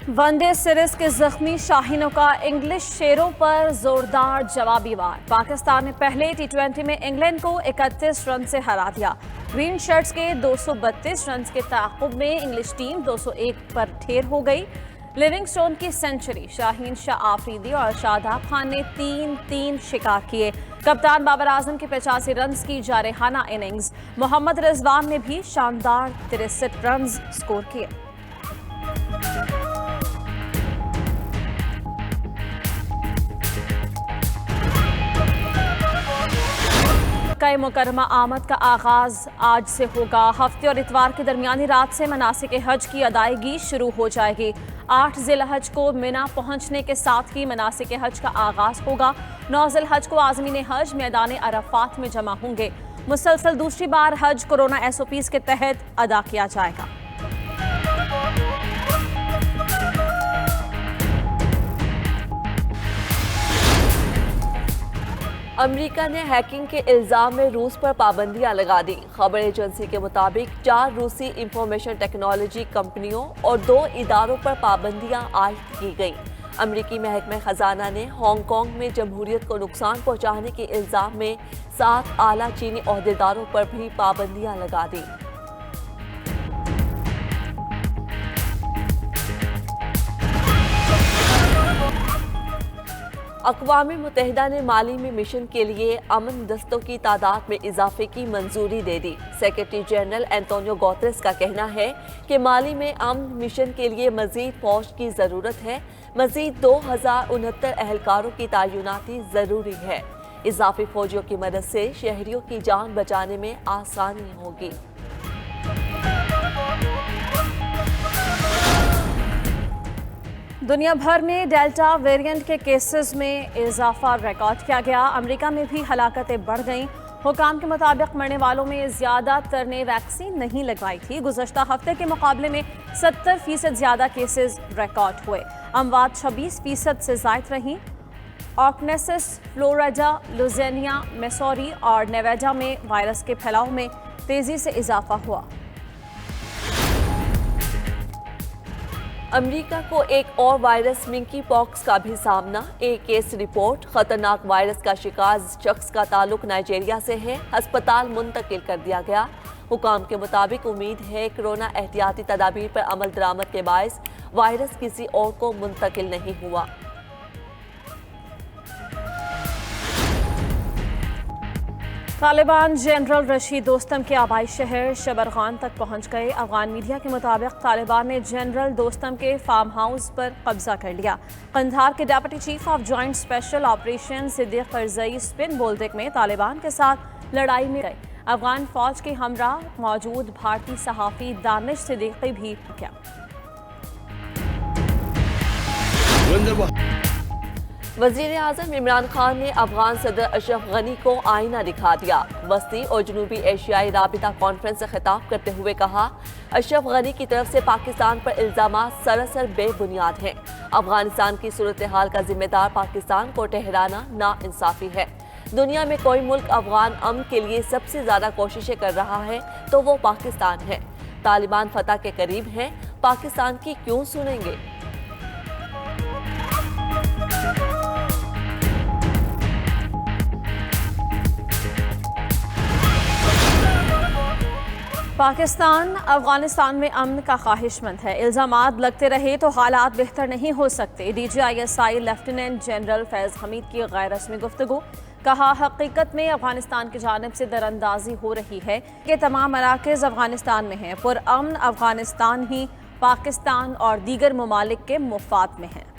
One day series کے زخمی شاہینوں کا انگلش شیروں پر زوردار جوابی وار۔ پاکستان نے پہلے ٹی20 میں انگلینڈ کو 31 رن سے ہرا دیا۔ گرین شرٹس کے 232 رنز کے تعاقب میں انگلش ٹیم 201 پر ڈھیر ہو گئی۔ لیونگ سٹون کی سنچری، شاہین شاہ آفریدی اور شاداب خان نے 3 شکار کیے۔ کپتان بابر اعظم کی 85 رنز کی جارحانہ اننگز۔ محمد رضوان نے بھی شاندار 63 رنز سکور کیے۔ مکہ مکرمہ آمد کا آغاز آج سے ہوگا۔ ہفتے اور اتوار کے درمیانی رات سے مناسک حج کی ادائیگی شروع ہو جائے گی۔ 8 ذی الحج کو منا پہنچنے کے ساتھ ہی مناسک حج کا آغاز ہوگا۔ 9 ذی الحج کو عازمین حج میدان عرفات میں جمع ہوں گے۔ مسلسل دوسری بار حج کورونا SOPs کے تحت ادا کیا جائے گا۔ امریکہ نے ہیکنگ کے الزام میں روس پر پابندیاں لگا دی۔ خبر ایجنسی کے مطابق 4 روسی انفارمیشن ٹیکنالوجی کمپنیوں اور 2 اداروں پر پابندیاں عائد کی گئیں۔ امریکی محکمہ خزانہ نے ہانگ کانگ میں جمہوریت کو نقصان پہنچانے کے الزام میں 7 اعلیٰ چینی عہدیداروں پر بھی پابندیاں لگا دیں۔ اقوام متحدہ نے مالی میں مشن کے لیے امن دستوں کی تعداد میں اضافے کی منظوری دے دی۔ سیکرٹری جنرل انتونیو گوتریس کا کہنا ہے کہ مالی میں امن مشن کے لیے مزید فوج کی ضرورت ہے۔ مزید 2069 اہلکاروں کی تعیناتی ضروری ہے۔ اضافی فوجیوں کی مدد سے شہریوں کی جان بچانے میں آسانی ہوگی۔ دنیا بھر میں ڈیلٹا ویرینٹ کے کیسز میں اضافہ ریکارڈ کیا گیا۔ امریکہ میں بھی ہلاکتیں بڑھ گئیں۔ حکام کے مطابق مرنے والوں میں زیادہ تر نے ویکسین نہیں لگوائی تھی۔ گزشتہ ہفتے کے مقابلے میں 70% زیادہ کیسز ریکارڈ ہوئے۔ اموات 26% سے زائد رہیں۔ آرکنسس، فلوریڈا، لوزینیا، میسوری اور نیواڈا میں وائرس کے پھیلاؤ میں تیزی سے اضافہ ہوا۔ امریکہ کو ایک اور وائرس منکی پاکس کا بھی سامنا۔ ایک کیس رپورٹ۔ خطرناک وائرس کا شکار شخص کا تعلق نائجیریا سے ہے۔ ہسپتال منتقل کر دیا گیا۔ حکام کے مطابق امید ہے کورونا احتیاطی تدابیر پر عمل درآمد کے باعث وائرس کسی اور کو منتقل نہیں ہوا۔ طالبان جنرل رشید دوستم کے آبائی شہر شبرغان تک پہنچ گئے۔ افغان میڈیا کے مطابق طالبان نے جنرل دوستم کے فارم ہاؤس پر قبضہ کر لیا۔ قندھار کے deputy chief of joint special operation Sadiq Karzai Spin Boldak میں طالبان کے ساتھ لڑائی میں گئے۔ افغان فوج کے ہمراہ موجود بھارتی صحافی دانش صدیقی بھی کیا۔ وزیر اعظم عمران خان نے افغان صدر اشرف غنی کو آئینہ دکھا دیا۔ وسطی اور جنوبی ایشیائی رابطہ کانفرنس سے خطاب کرتے ہوئے کہا، اشرف غنی کی طرف سے پاکستان پر الزامات سراسر بے بنیاد ہیں۔ افغانستان کی صورتحال کا ذمہ دار پاکستان کو ٹھہرانا ناانصافی ہے۔ دنیا میں کوئی ملک افغان امن کے لیے سب سے زیادہ کوششیں کر رہا ہے تو وہ پاکستان ہے۔ طالبان فتح کے قریب ہیں، پاکستان کی کیوں سنیں گے؟ پاکستان افغانستان میں امن کا خواہش مند ہے۔ الزامات لگتے رہے تو حالات بہتر نہیں ہو سکتے۔ DGISI لیفٹیننٹ جنرل فیض حمید کی غیر رسمی گفتگو۔ کہا، حقیقت میں افغانستان کی جانب سے دراندازی ہو رہی ہے کہ تمام مراکز افغانستان میں ہیں۔ پرامن افغانستان ہی پاکستان اور دیگر ممالک کے مفاد میں ہے۔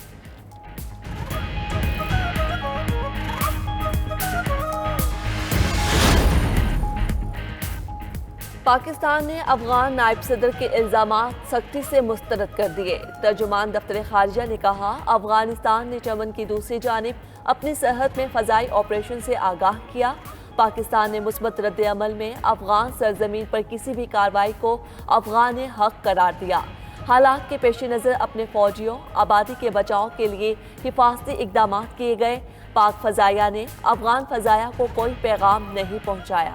پاکستان نے افغان نائب صدر کے الزامات سختی سے مسترد کر دیے۔ ترجمان دفتر خارجہ نے کہا، افغانستان نے چمن کی دوسری جانب اپنی سرحد میں فضائی آپریشن سے آگاہ کیا۔ پاکستان نے مثبت رد عمل میں افغان سرزمین پر کسی بھی کارروائی کو افغان حق قرار دیا۔ حالات کے پیش نظر اپنے فوجیوں، آبادی کے بچاؤ کے لیے حفاظتی اقدامات کیے گئے۔ پاک فضائیہ نے افغان فضائیہ کو کوئی پیغام نہیں پہنچایا۔